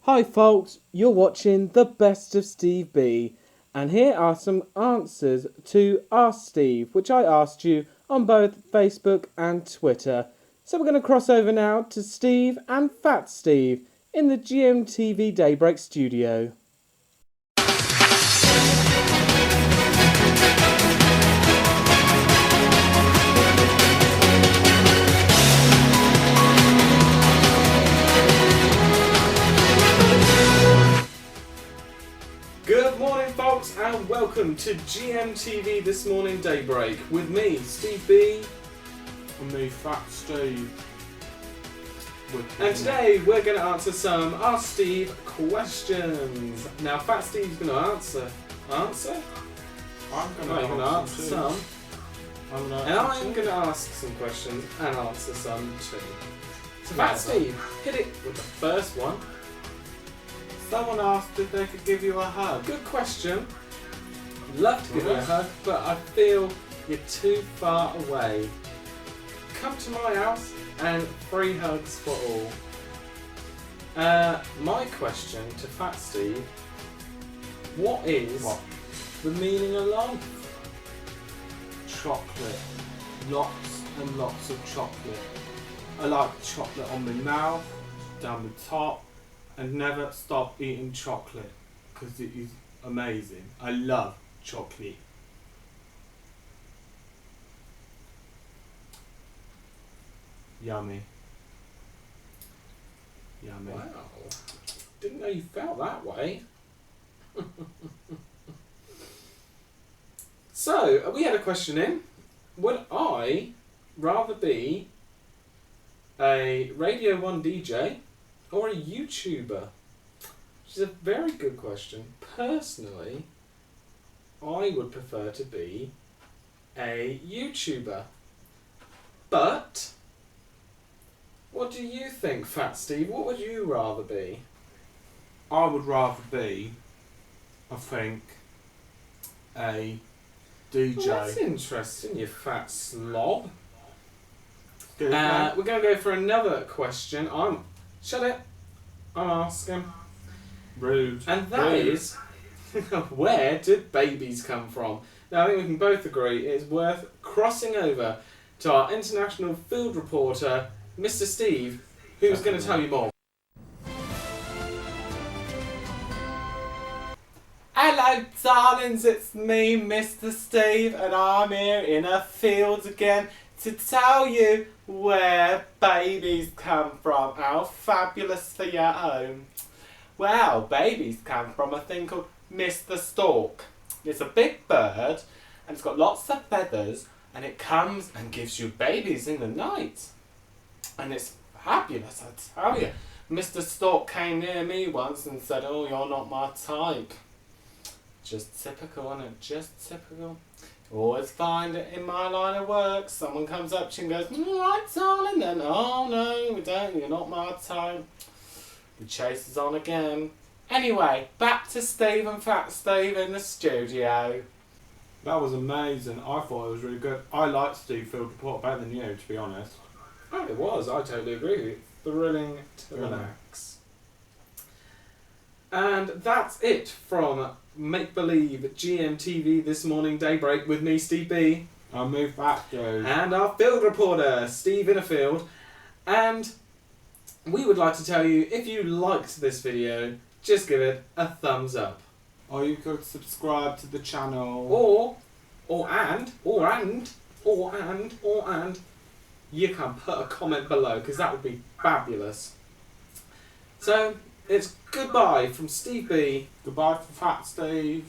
Hi folks, you're watching the best of Steve B, and here are some answers to Ask Steve, which I asked you on both Facebook and Twitter. So we're going to cross over now to Steve and Fat Steve in the GMTV Daybreak studio. Good morning folks and welcome to GMTV This Morning Daybreak with me, Steve B. And me, Fat Steve. And today we're going to answer some Ask Steve questions. Now Fat Steve's going to answer? I'm going to answer some. And I'm going to ask some questions and answer some too. So Fat Steve, hit it with the first one. Someone asked if they could give you a hug. Good question. Love to give you a hug, but I feel you're too far away. Come to my house and free hugs for all. My question to Fat Steve, what is the meaning of life? Chocolate. Lots and lots of chocolate. I like chocolate on my mouth, down the top, and never stop eating chocolate because it is amazing. I love chocolate. Yummy. Yummy. Wow. Didn't know you felt that way. So, we had a question in. Would I rather be a Radio 1 DJ or a YouTuber? Which is a very good question. Personally, I would prefer to be a YouTuber. But what do you think, Fat Steve? What would you rather be? I would rather be, I think, a DJ. Well, that's interesting, you fat slob. Good, We're going to go for another question. Shut it. I'm asking. Rude. And that is, where did babies come from? Now, I think we can both agree it is worth crossing over to our international field reporter, Mr. Steve, who's going to tell you more. Hello, darlings, it's me, Mr. Steve, and I'm here in a field again to tell you where babies come from. How fabulous for your home. Well, babies come from a thing called Mr. Stork. It's a big bird, and it's got lots of feathers, and it comes and gives you babies in the night. And it's fabulous, I tell you. Mr. Stork came near me once and said, "Oh, you're not my type." Just typical, isn't it? Just typical. Always find it in my line of work. Someone comes up to you and goes, "Right, darling," and "Oh no, we don't, you're not my type." The chase is on again. Anyway, back to Steve and Fat Steve in the studio. That was amazing. I thought it was really good. I liked Steve Field Report better than you, to be honest. Oh, it was. I totally agree with you. Thrilling to the max. And that's it from Make Believe GMTV This Morning Daybreak with me, Steve B. I'll move back, dude. And our field reporter, Steve Innerfield. And we would like to tell you, if you liked this video, just give it a thumbs up. Or you could subscribe to the channel. And you can put a comment below, because that would be fabulous. So, it's goodbye from Steve B. Goodbye from Fat Steve.